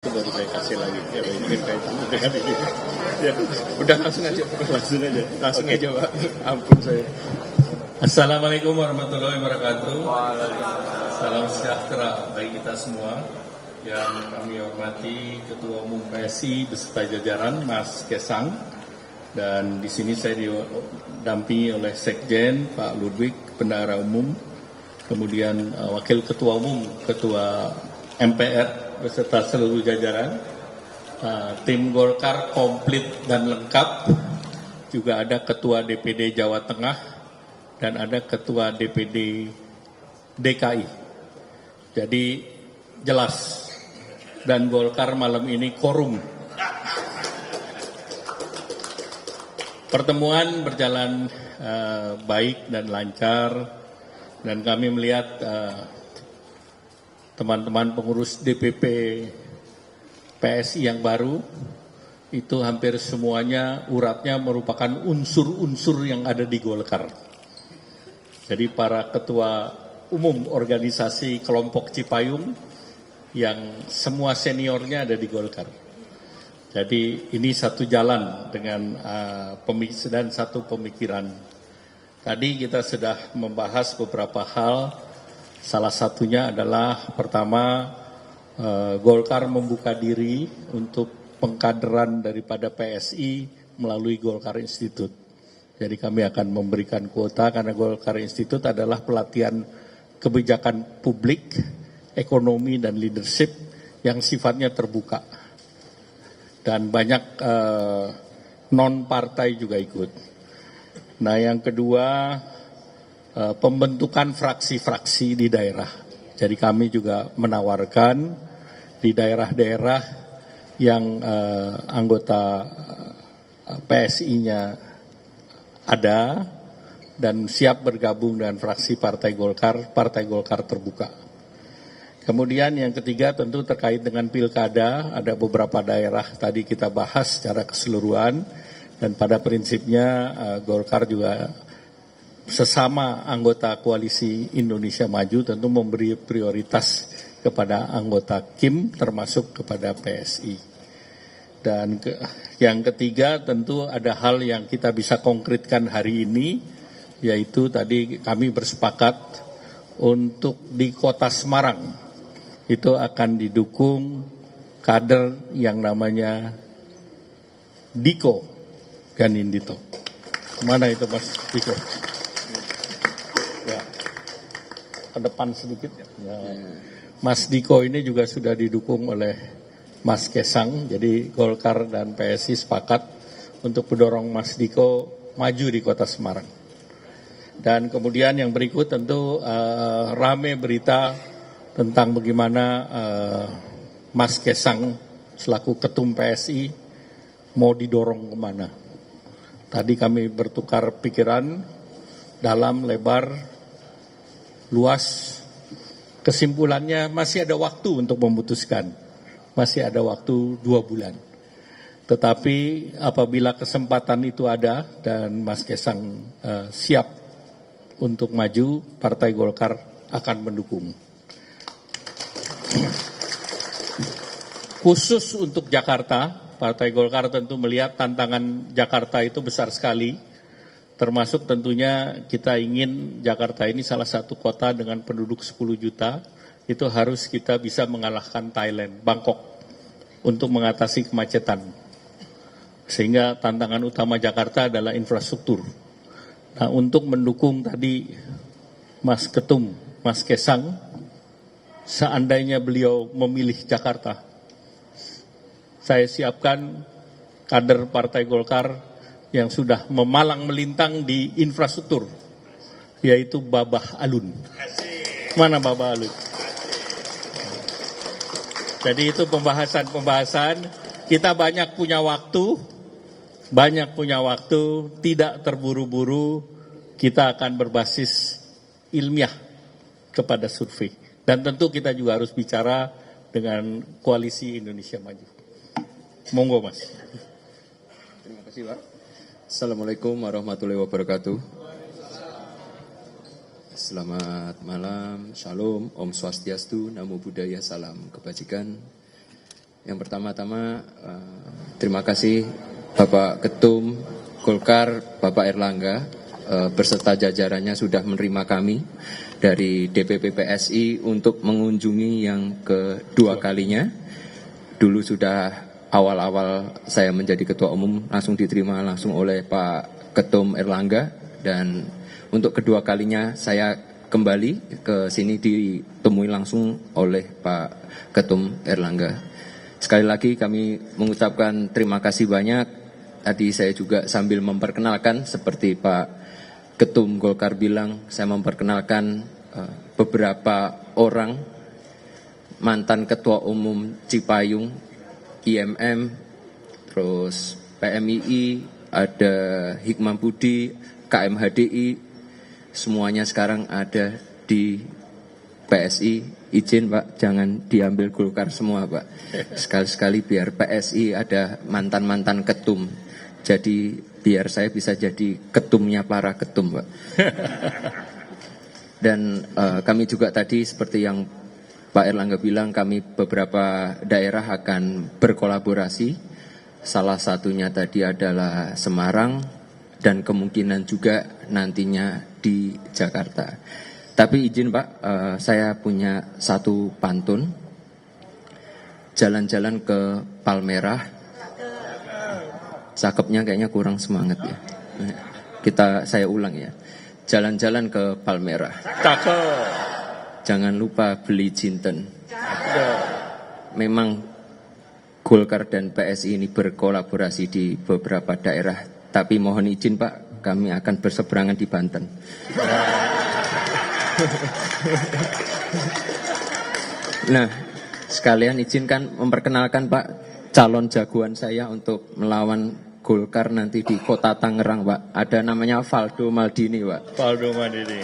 Baru saya kasih lagi ya, mungkin kaitan dengan ini ya, udah langsung aja Pak, ampun saya. Assalamualaikum warahmatullahi wabarakatuh. Salam sejahtera bagi kita semua. Yang kami hormati Ketua Umum PSI beserta jajaran Mas Kesang, dan di sini saya didampingi oleh Sekjen Pak Ludwig, Bendahara Umum, kemudian Wakil Ketua Umum, Ketua MPR beserta seluruh jajaran. Tim Golkar komplit dan lengkap. Juga ada Ketua DPD Jawa Tengah dan ada Ketua DPD DKI. Jadi jelas, dan Golkar malam ini korum. Pertemuan berjalan baik dan lancar, dan kami melihat teman-teman pengurus DPP PSI yang baru itu hampir semuanya uratnya merupakan unsur-unsur yang ada di Golkar. Jadi para ketua umum organisasi kelompok Cipayung yang semua seniornya ada di Golkar. Jadi ini satu jalan dengan dan satu pemikiran. Tadi kita sudah membahas beberapa hal. Salah satunya adalah pertama, Golkar membuka diri untuk pengkaderan daripada PSI melalui Golkar Institute. Jadi kami akan memberikan kuota karena Golkar Institute adalah pelatihan kebijakan publik, ekonomi, dan leadership yang sifatnya terbuka. Dan banyak non-partai juga ikut. Nah, yang kedua, pembentukan fraksi-fraksi di daerah. Jadi kami juga menawarkan di daerah-daerah yang anggota PSI-nya ada dan siap bergabung dengan fraksi Partai Golkar terbuka. Kemudian yang ketiga tentu terkait dengan pilkada, ada beberapa daerah tadi kita bahas secara keseluruhan, dan pada prinsipnya Golkar juga sesama anggota koalisi Indonesia Maju tentu memberi prioritas kepada anggota KIM termasuk kepada PSI. Dan yang ketiga tentu ada hal yang kita bisa konkretkan hari ini, yaitu tadi kami bersepakat untuk di Kota Semarang itu akan didukung kader yang namanya Diko Ganindito. Mana itu Mas Diko? Ya, ke depan sedikit. Ya. Mas Diko ini juga sudah didukung oleh Mas Kesang, jadi Golkar dan PSI sepakat untuk mendorong Mas Diko maju di Kota Semarang. Dan kemudian yang berikut tentu rame berita tentang bagaimana Mas Kesang selaku ketum PSI mau didorong kemana. Tadi kami bertukar pikiran dalam, lebar, luas. Kesimpulannya masih ada waktu untuk memutuskan. Masih ada waktu 2 bulan. Tetapi apabila kesempatan itu ada dan Mas Kesang siap untuk maju, Partai Golkar akan mendukung. Khusus untuk Jakarta, Partai Golkar tentu melihat tantangan Jakarta itu besar sekali. Termasuk tentunya kita ingin Jakarta ini salah satu kota dengan penduduk 10 juta, itu harus kita bisa mengalahkan Thailand, Bangkok, untuk mengatasi kemacetan. Sehingga tantangan utama Jakarta adalah infrastruktur. Nah, untuk mendukung tadi Mas Ketum, Mas Kesang, seandainya beliau memilih Jakarta, saya siapkan kader Partai Golkar yang sudah memalang melintang di infrastruktur, yaitu Babah Alun. Mana Babah Alun? Jadi itu pembahasan, kita banyak punya waktu, tidak terburu-buru, kita akan berbasis ilmiah kepada survei. Dan tentu kita juga harus bicara dengan Koalisi Indonesia Maju. Monggo Mas. Terima kasih Pak. Assalamualaikum warahmatullahi wabarakatuh. Selamat malam, shalom, om swastiastu, namo buddhaya, salam kebajikan. Yang pertama-tama terima kasih Bapak Ketum Golkar, Bapak Erlangga, beserta jajarannya sudah menerima kami dari DPP PSI untuk mengunjungi yang kedua kalinya. Dulu sudah awal-awal saya menjadi ketua umum langsung diterima langsung oleh Pak Ketum Erlangga, dan untuk kedua kalinya saya kembali ke sini ditemui langsung oleh Pak Ketum Erlangga. Sekali lagi kami mengucapkan terima kasih banyak. Tadi saya juga sambil memperkenalkan seperti Pak Ketum Golkar bilang, saya memperkenalkan beberapa orang mantan Ketua Umum Cipayung, IMM, terus PMII, ada Hikmah Budi, KMHDI, semuanya sekarang ada di PSI. Izin Pak, jangan diambil Golkar semua Pak. Sekali-sekali biar PSI ada mantan-mantan ketum. Jadi biar saya bisa jadi ketumnya para ketum Pak. Dan kami juga tadi seperti yang Pak Erlangga bilang, kami beberapa daerah akan berkolaborasi. Salah satunya tadi adalah Semarang dan kemungkinan juga nantinya di Jakarta. Tapi izin Pak, saya punya satu pantun. Jalan-jalan ke Palmerah. Cakepnya kayaknya kurang semangat ya. Saya ulang ya. Jalan-jalan ke Palmerah. Cakep. Jangan lupa beli jinten. Memang Golkar dan PSI ini berkolaborasi di beberapa daerah. Tapi mohon izin Pak, kami akan berseberangan di Banten. Nah, sekalian izinkan memperkenalkan Pak calon jagoan saya untuk melawan Golkar nanti di Kota Tangerang Pak. Ada namanya Valdo Maldini Pak. Valdo Maldini.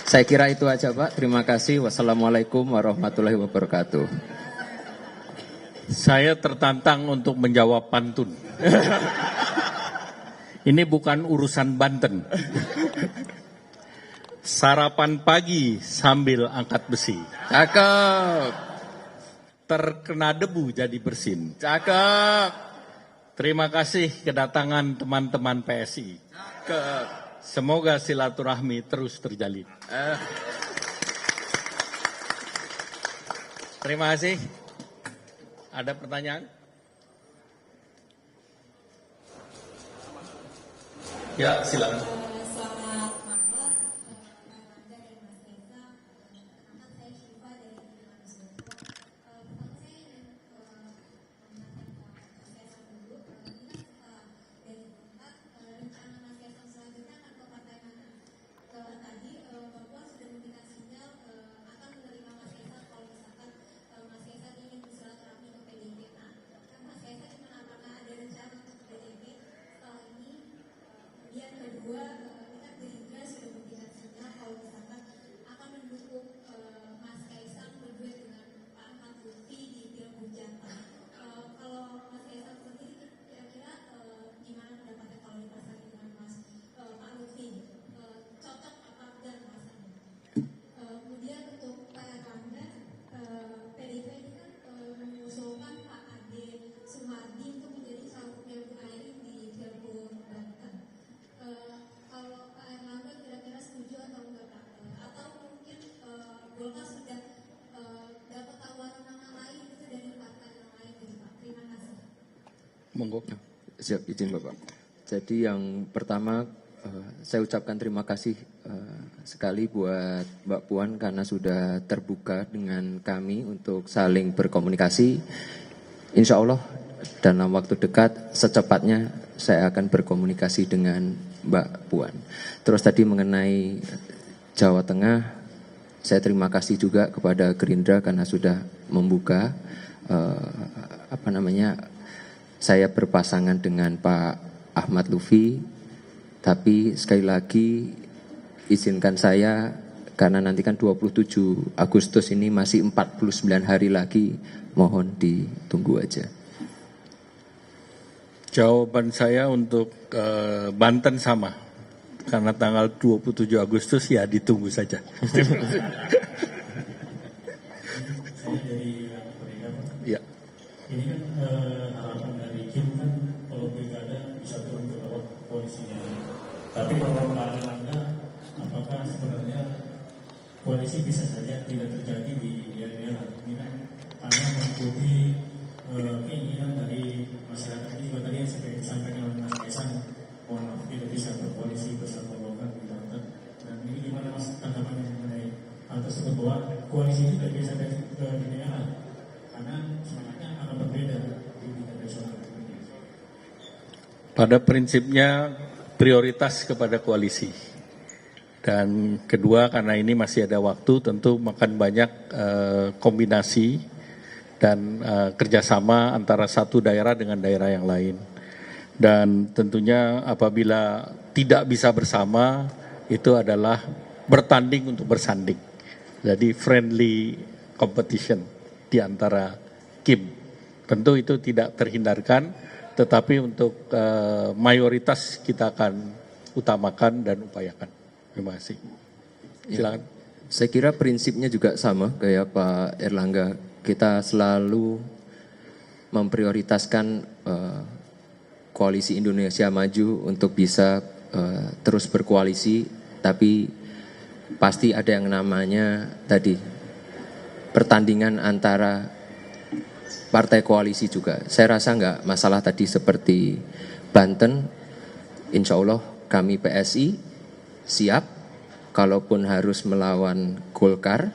Saya kira itu aja Pak. Terima kasih. Wassalamualaikum warahmatullahi wabarakatuh. Saya tertantang untuk menjawab pantun. Ini bukan urusan Banten. Sarapan pagi sambil angkat besi. Cakep. Terkena debu jadi bersin. Cakep. Terima kasih kedatangan teman-teman PSI. Cakep. Semoga silaturahmi terus terjalin. Terima kasih. Ada pertanyaan? Ya, silakan. Monggo. Siap, izin Bapak. Jadi yang pertama saya ucapkan terima kasih sekali buat Mbak Puan karena sudah terbuka dengan kami untuk saling berkomunikasi. Insya Allah dalam waktu dekat secepatnya saya akan berkomunikasi dengan Mbak Puan. Terus tadi mengenai Jawa Tengah, saya terima kasih juga kepada Gerindra karena sudah membuka saya berpasangan dengan Pak Ahmad Lutfi, tapi sekali lagi izinkan saya karena nanti kan 27 Agustus ini masih 49 hari lagi, mohon ditunggu aja. Jawaban saya untuk Banten sama, karena tanggal 27 Agustus ya ditunggu saja. Saya dari Ya. Ini harapan dari Kim kan kalau pilkada bisa turun ke bawah koalisinya. Tapi kalau Pak Erlangga, apakah sebenarnya koalisi bisa saja tidak terjadi di daerah ini kan karena mengikuti keinginan dari masyarakat ini juga tadi yang seperti disampaikan oleh Mas Kaisang, mohon maaf tidak bisa berkoalisi bersama Golkar di Banten. Dan ini gimana Mas tanggapan mengenai hal tersebut bahwa koalisi itu tidak bisa di daerah karena semangatnya akan berbeda di tingkat nasional. Pada prinsipnya prioritas kepada koalisi. Dan kedua, karena ini masih ada waktu, tentu makan banyak kombinasi dan kerjasama antara satu daerah dengan daerah yang lain. Dan tentunya apabila tidak bisa bersama, itu adalah bertanding untuk bersanding. Jadi friendly competition di antara Kim. Tentu itu tidak terhindarkan, tetapi untuk mayoritas kita akan utamakan dan upayakan. Terima kasih. Silakan. Ya, saya kira prinsipnya juga sama kayak Pak Erlangga. Kita selalu memprioritaskan koalisi Indonesia Maju untuk bisa terus berkoalisi, tapi pasti ada yang namanya tadi pertandingan antara partai koalisi juga. Saya rasa nggak masalah tadi seperti Banten, insya Allah kami PSI siap, kalaupun harus melawan Golkar,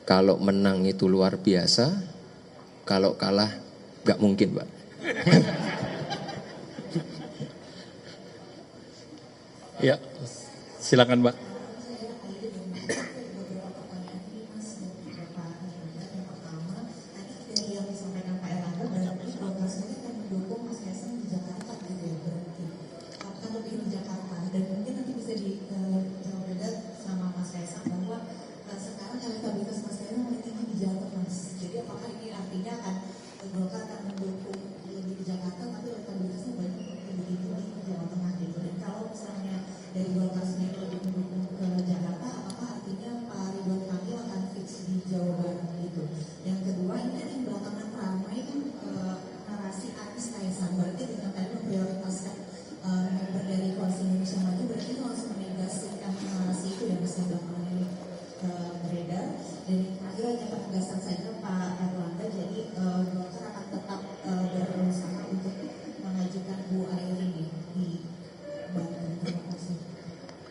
kalau menang itu luar biasa, kalau kalah nggak mungkin, Pak. Ya, silakan, Pak.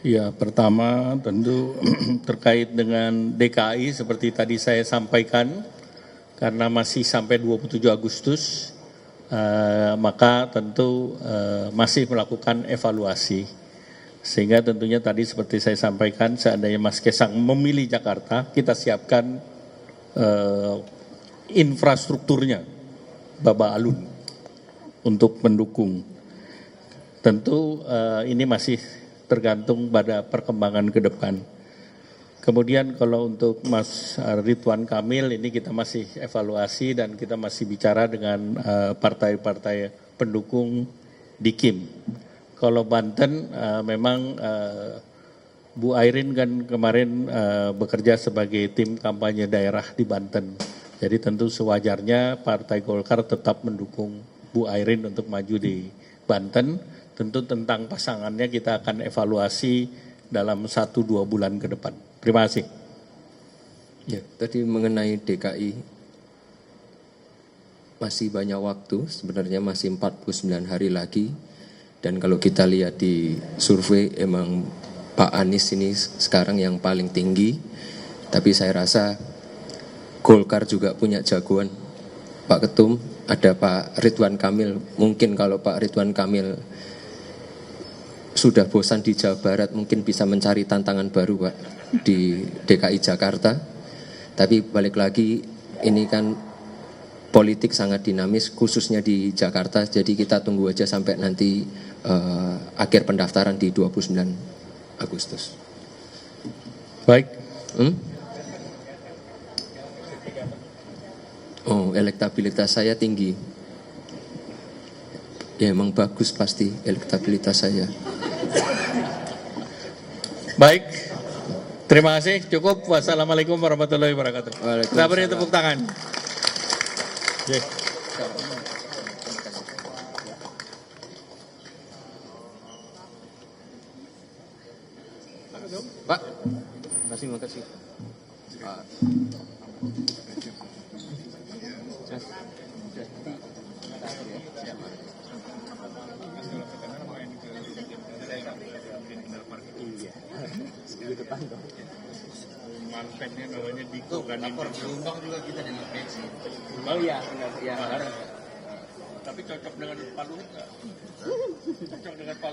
Ya, pertama tentu terkait dengan DKI seperti tadi saya sampaikan, karena masih sampai 27 Agustus, maka tentu masih melakukan evaluasi. Sehingga tentunya tadi seperti saya sampaikan, seandainya Mas Kaisang memilih Jakarta, kita siapkan infrastrukturnya, Bapak Alun, untuk mendukung. Tentu ini masih tergantung pada perkembangan ke depan. Kemudian kalau untuk Mas Ridwan Kamil, ini kita masih evaluasi dan kita masih bicara dengan partai-partai pendukung di Kim. Kalau Banten memang Bu Airin kan kemarin bekerja sebagai tim kampanye daerah di Banten. Jadi tentu sewajarnya Partai Golkar tetap mendukung Bu Airin untuk maju di Banten. Tentu tentang pasangannya kita akan evaluasi dalam 1-2 bulan ke depan. Terima kasih. Ya, tadi mengenai DKI, masih banyak waktu, sebenarnya masih 49 hari lagi. Dan kalau kita lihat di survei, emang Pak Anies ini sekarang yang paling tinggi. Tapi saya rasa Golkar juga punya jagoan. Pak Ketum, ada Pak Ridwan Kamil. Mungkin kalau Pak Ridwan Kamil sudah bosan di Jawa Barat, mungkin bisa mencari tantangan baru, Pak, di DKI Jakarta. Tapi balik lagi, ini kan politik sangat dinamis, khususnya di Jakarta. Jadi kita tunggu aja sampai nanti akhir pendaftaran di 29 Agustus. Baik. Oh, elektabilitas saya tinggi. Ya emang bagus pasti elektabilitas saya. Baik, terima kasih, cukup. Wassalamualaikum warahmatullahi wabarakatuh. Kita beri tepuk tangan. Oke. Pak, terima kasih. Pak. Manfaatnya namanya Diko kan. Lapor Jombang juga kita dengan pensi. Oh iya, ya. Tapi cocok dengan Palu enggak? Cocok dengan Palu.